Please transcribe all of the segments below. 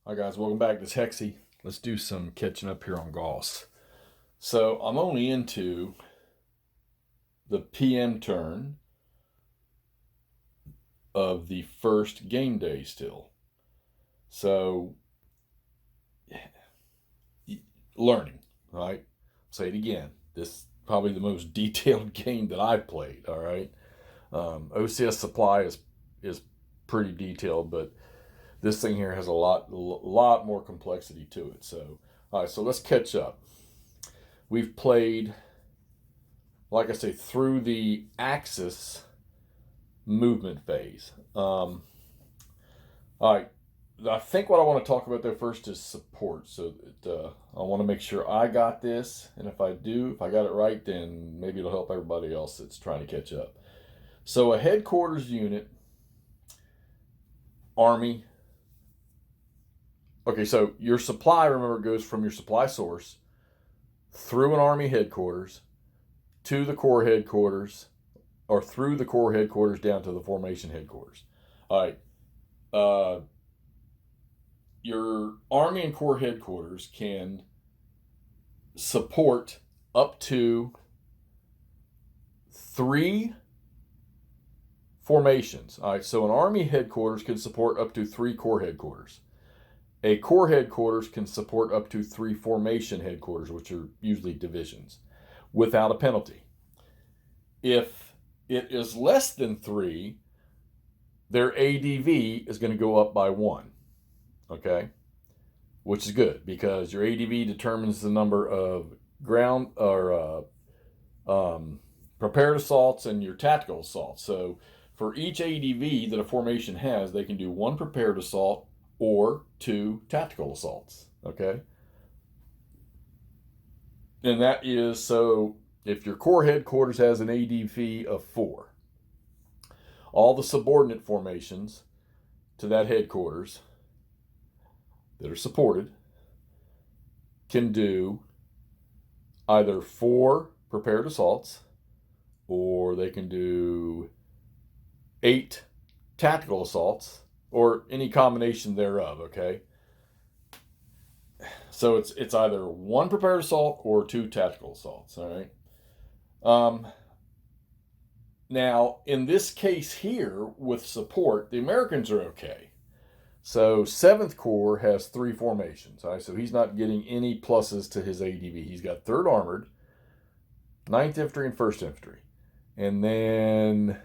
Hi guys, welcome back. This Hexy. Let's do some catching up here on GOSS. So I'm only into the PM turn of the first game day still. So learning, right? Say it again. This is probably the most detailed game that I've played. All right. OCS supply is pretty detailed, but this thing here has a lot more complexity to it. So, all right, so let's catch up. We've played, like I say, through the axis movement phase. All right, I think what I want to talk about there first is support. So I want to make sure I got this, and if I got it right, then maybe it'll help everybody else that's trying to catch up. So a headquarters unit, Army. Okay, so your supply, remember, goes from your supply source through an Army headquarters to the Corps headquarters, or through the Corps headquarters down to the formation headquarters. All right. Your Army and Corps headquarters can support up to 3 formations. All right, so an Army headquarters can support up to 3 Corps headquarters. A Corps headquarters can support up to 3 formation headquarters, which are usually divisions, without a penalty. If it is less than 3, their ADV is going to go up by 1, okay? Which is good, because your ADV determines the number of ground or prepared assaults and your tactical assaults. So for each ADV that a formation has, they can do 1 prepared assault or 2 tactical assaults, okay? And that is, so if your Corps headquarters has an ADV of 4, all the subordinate formations to that headquarters that are supported can do either 4 prepared assaults, or they can do 8 tactical assaults, or any combination thereof, okay? So it's either 1 prepared assault or 2 tactical assaults, all right? Now, in this case here, with support, the Americans are okay. So 7th Corps has 3 formations, all right? So he's not getting any pluses to his ADV. He's got 3rd Armored, 9th Infantry, and 1st Infantry. And then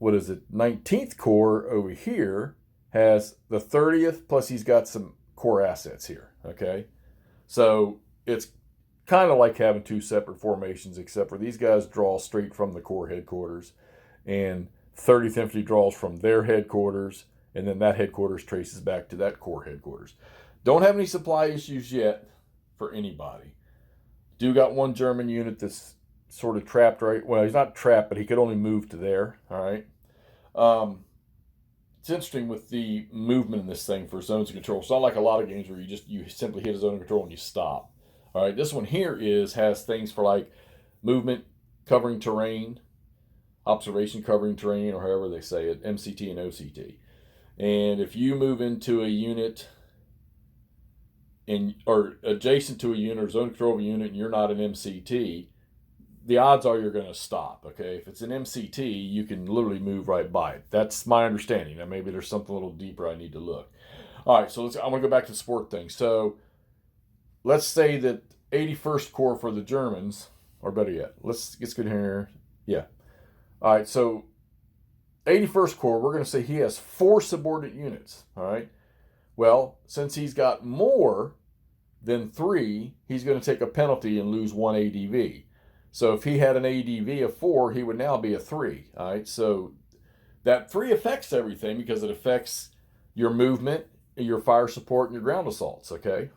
19th Corps over here has the 30th, plus he's got some Corps assets here, okay? So it's kind of like having 2 separate formations, except for these guys draw straight from the Corps headquarters, and 30th Infantry draws from their headquarters, and then that headquarters traces back to that Corps headquarters. Don't have any supply issues yet for anybody. Do got 1 German unit that's sort of trapped right, well, he's not trapped, but he could only move to there, all right? It's interesting with the movement in this thing for zones of control. It's not like a lot of games where you simply hit a zone of control and you stop. All right, this one here has things for like movement, covering terrain, observation covering terrain, or however they say it, MCT and OCT. And if you move into a unit or adjacent to a unit or zone of control of a unit and you're not an MCT, the odds are you're going to stop, okay? If it's an MCT, you can literally move right by it. That's my understanding. Now, maybe there's something a little deeper I need to look. All right, so I'm going to go back to the sport thing. So let's say that 81st Corps for the Germans, or better yet, let's get here. Yeah. All right, so 81st Corps, we're going to say he has 4 subordinate units, all right? Well, since he's got more than 3, he's going to take a penalty and lose 1 ADV. So if he had an ADV of 4, he would now be a 3. All right. So that 3 affects everything because it affects your movement, your fire support, and your ground assaults. Okay.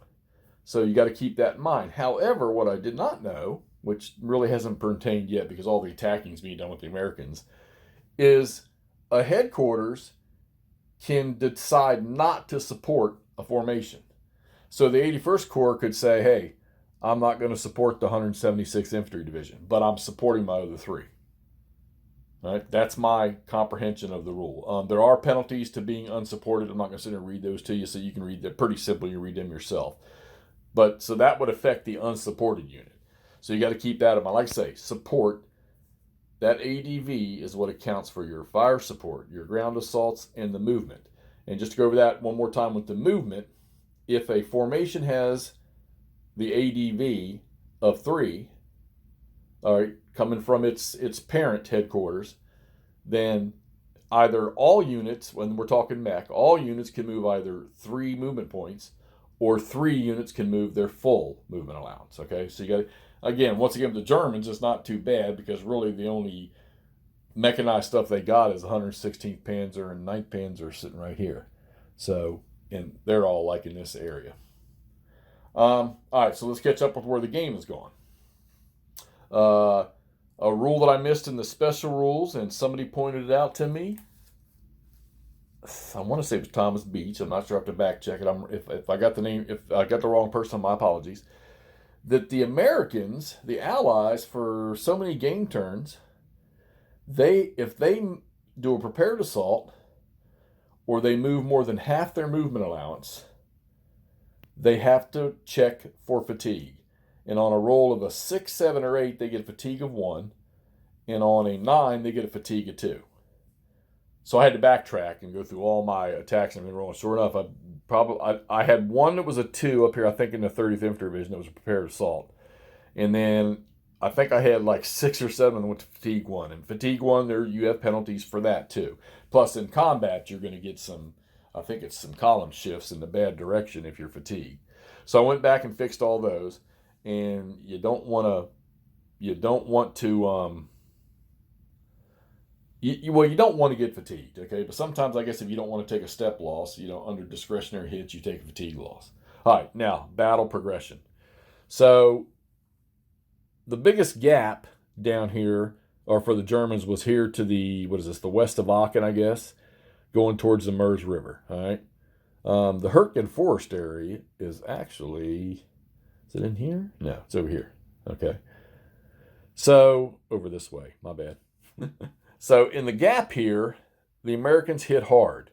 So you got to keep that in mind. However, what I did not know, which really hasn't pertained yet because all the attacking is being done with the Americans, is a headquarters can decide not to support a formation. So the 81st Corps could say, hey, I'm not going to support the 176th Infantry Division, but I'm supporting my other 3. All right, that's my comprehension of the rule. There are penalties to being unsupported. I'm not going to sit here and read those to you, so you can read them. Pretty simple. You read them yourself. But so that would affect the unsupported unit. So you got to keep that in mind. Like I say, support. That ADV is what accounts for your fire support, your ground assaults, and the movement. And just to go over that one more time with the movement, if a formation has the ADV of 3, all right, coming from its parent headquarters, then either all units, when we're talking mech, all units can move either 3 movement points, or 3 units can move their full movement allowance. Okay, so you got to, again, once again, the Germans, it's not too bad because really the only mechanized stuff they got is 116th Panzer and 9th Panzer sitting right here. So, and they're all like in this area. All right, so let's catch up with where the game is going. A rule that I missed in the special rules, and somebody pointed it out to me. I want to say it was Thomas Beach. I'm not sure. I have to back check it. If I got the name, if I got the wrong person, my apologies. That the Americans, the Allies, for so many game turns, if they do a prepared assault, or they move more than half their movement allowance, they have to check for fatigue. And on a roll of a 6, 7, or 8, they get a fatigue of 1. And on a 9, they get a fatigue of 2. So I had to backtrack and go through all my attacks and rolling. Sure enough, I had one that was a 2 up here, I think in the 30th Infantry Division. That was a prepared assault. And then I think I had like 6 or 7 that went to fatigue 1. And fatigue 1, you have penalties for that too. Plus in combat, you're going to get some column shifts in the bad direction if you're fatigued. So I went back and fixed all those. And you don't want to get fatigued, okay? But sometimes I guess if you don't want to take a step loss, under discretionary hits, you take a fatigue loss. All right, now battle progression. So the biggest gap down here, or for the Germans, was here to the west of Aachen, I guess, going towards the Meuse River. All right, the Hurtgen forest area is actually. Is it in here? No, it's over here. Okay. So, over this way. My bad. So, in the gap here, the Americans hit hard,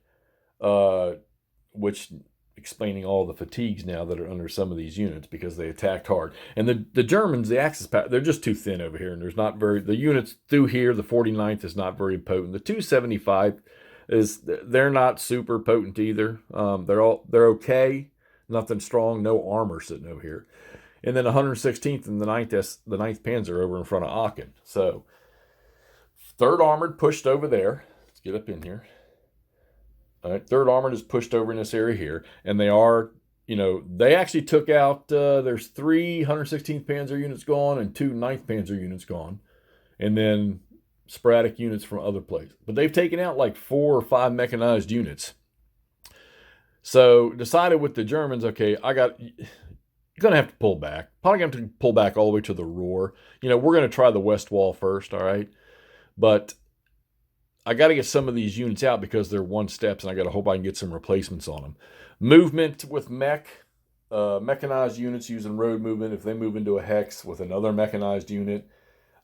which explaining all the fatigues now that are under some of these units because they attacked hard. And the Germans, the Axis power, they're just too thin over here, and there's not the units through here, the 49th is not very potent. The 275 they're not super potent either. They're okay. Nothing strong, no armor sitting over here. And then 116th and the 9th Panzer over in front of Aachen. So, 3rd Armored pushed over there. Let's get up in here. All right, 3rd Armored is pushed over in this area here. And they actually took out, there's 3 116th Panzer units gone and 2 9th Panzer units gone. And then sporadic units from other places. But they've taken out like 4 or 5 mechanized units. So, decided with the Germans, okay, you're going to have to pull back. Probably going to have to pull back all the way to the Ruhr. We're going to try the West Wall first, all right? But I got to get some of these units out because they're 1 steps, and I got to hope I can get some replacements on them. Movement with mechanized units using road movement. If they move into a hex with another mechanized unit,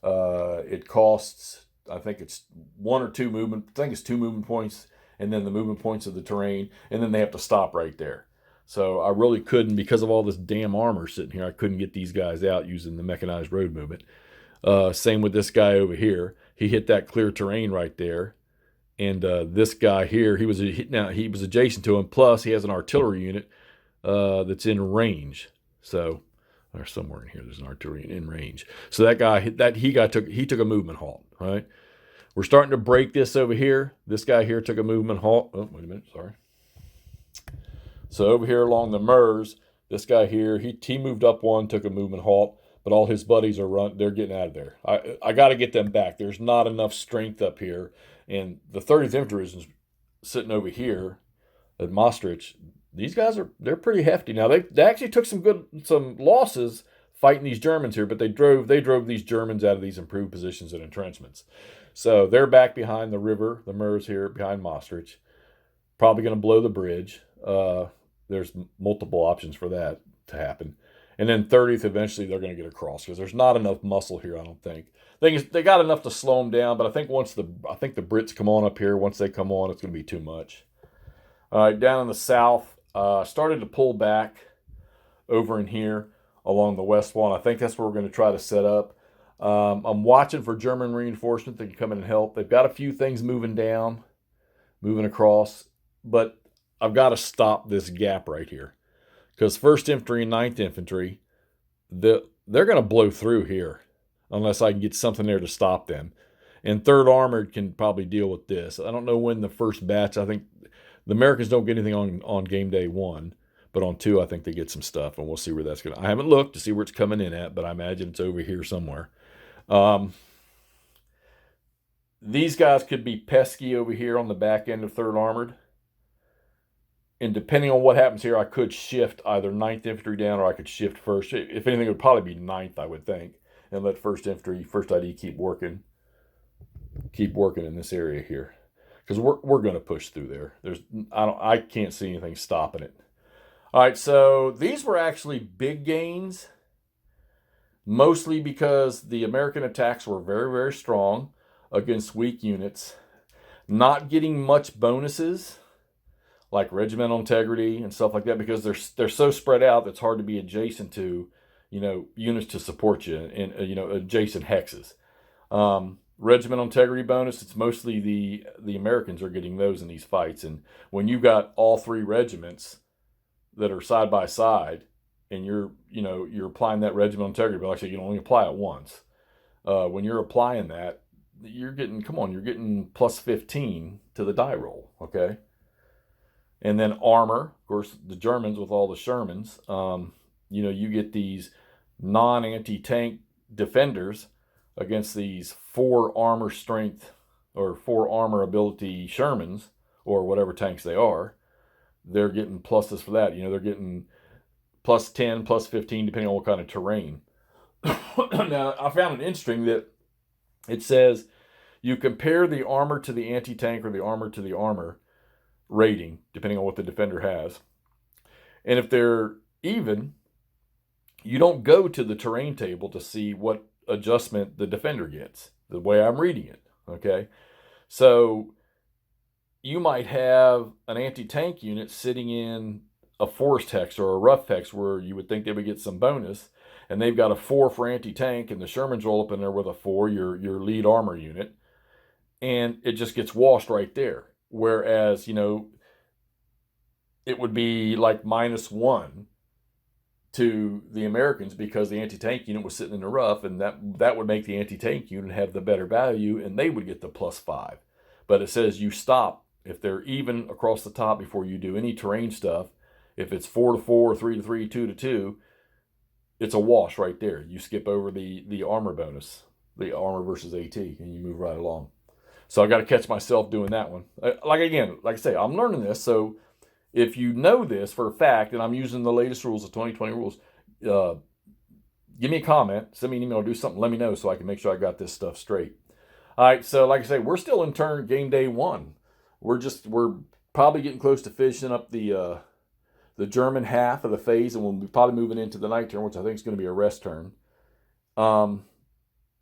it costs, I think it's 1 or 2 movement. I think it's 2 movement points, and then the movement points of the terrain, and then they have to stop right there. So I really couldn't, because of all this damn armor sitting here, I couldn't get these guys out using the mechanized road movement. Same with this guy over here. He hit that clear terrain right there. And this guy here, he was adjacent to him. Plus, he has an artillery unit that's in range. So, or somewhere in here, there's an artillery unit in range. So that guy, he took a movement halt. All right. We're starting to break this over here. This guy here took a movement halt. Oh, wait a minute. Sorry. So over here along the Meuse, this guy here, he moved up 1, took a movement halt, but all his buddies they're getting out of there. I got to get them back. There's not enough strength up here. And the 30th Infantry is sitting over here at Maastricht. These guys they're pretty hefty. Now they actually took some losses fighting these Germans here, but they drove these Germans out of these improved positions and entrenchments. So they're back behind the river, the Meuse here, behind Maastricht. Probably going to blow the bridge. There's multiple options for that to happen. And then 30th, eventually they're going to get across because there's not enough muscle here, I don't think. They got enough to slow them down, but I think the Brits come on up here, once they come on, it's going to be too much. All right, down in the south, started to pull back over in here along the west wall. And I think that's where we're going to try to set up. I'm watching for German reinforcement that can come in and help. They've got a few things moving down, moving across, but I've got to stop this gap right here. Because 1st Infantry and 9th Infantry, they're going to blow through here unless I can get something there to stop them. And 3rd Armored can probably deal with this. I don't know when the first batch, I think the Americans don't get anything on game day 1, but on 2 I think they get some stuff, and we'll see where that's going to. I haven't looked to see where it's coming in at, but I imagine it's over here somewhere. These guys could be pesky over here on the back end of 3rd Armored. And depending on what happens here, I could shift either 9th Infantry down or I could shift 1st. If anything, it would probably be 9th, I would think. And let 1st Infantry, 1st ID keep working in this area here. Because we're going to push through there. I can't see anything stopping it. All right, so these were actually big gains. Mostly because the American attacks were very, very strong against weak units. Not getting much bonuses like regimental integrity and stuff like that, because they're so spread out that it's hard to be adjacent to, units to support you in, adjacent hexes. Regimental integrity bonus, it's mostly the Americans are getting those in these fights. And when you've got all 3 regiments that are side by side, and you're applying that regimental integrity, but actually you can only apply it once. When you're applying that, you're getting plus 15 to the die roll, okay? And then armor, of course, the Germans with all the Shermans, you get these non-anti-tank defenders against these 4 armor strength or 4 armor ability Shermans, or whatever tanks they are. They're getting pluses for that. They're getting plus 10, plus 15, depending on what kind of terrain. Now, I found it interesting that it says you compare the armor to the anti-tank or the armor to the armor rating, depending on what the defender has. And if they're even, you don't go to the terrain table to see what adjustment the defender gets, the way I'm reading it, okay? So you might have an anti-tank unit sitting in a forest hex or a rough hex where you would think they would get some bonus, and they've got a 4 for anti-tank, and the Shermans roll up in there with a 4, your lead armor unit, and it just gets washed right there. Whereas, it would be like -1 to the Americans because the anti-tank unit was sitting in the rough, and that would make the anti-tank unit have the better value, and they would get the +5. But it says you stop if they're even across the top before you do any terrain stuff. If it's 4 to 4, 3 to 3, 2 to 2, it's a wash right there. You skip over the armor bonus, the armor versus AT, and you move right along. So I got to catch myself doing that one. Like I say, I'm learning this. So if you know this for a fact, and I'm using the latest rules, the 2020 rules, give me a comment, send me an email, do something, let me know so I can make sure I got this stuff straight. All right, so like I say, we're still in game day 1. We're probably getting close to finishing up the German half of the phase, and we'll be probably moving into the night turn, which I think is going to be a rest turn.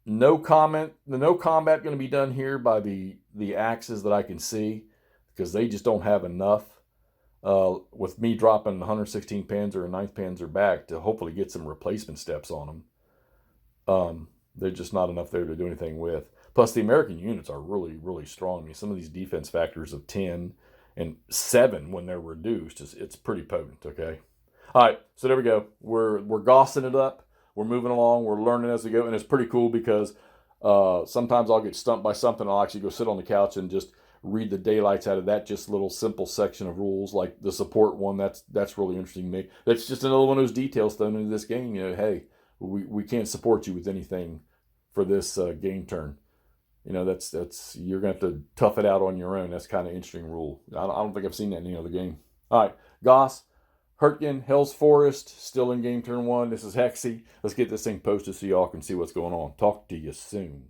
No combat going to be done here by the axes that I can see, because they just don't have enough. With me dropping 116 Panzer and 9th Panzer back to hopefully get some replacement steps on them. There's just not enough there to do anything with. Plus, the American units are really, really strong. I mean, some of these defense factors of 10 and 7 when they're reduced, it's pretty potent, okay? All right, so there we go. We're gossing it up. We're moving along. We're learning as we go, and it's pretty cool because sometimes I'll get stumped by something. I'll actually go sit on the couch and just read the daylights out of that just little simple section of rules, like the support one. That's really interesting to me. That's just another one of those details thrown into this game. Hey, we can't support you with anything for this game turn. That's you're going to have to tough it out on your own. That's kind of interesting rule. I don't think I've seen that in any other game. All right, GOSS, Hurtgen, Hell's Forest, still in game turn 1. This is Hexy. Let's get this thing posted so y'all can see what's going on. Talk to you soon.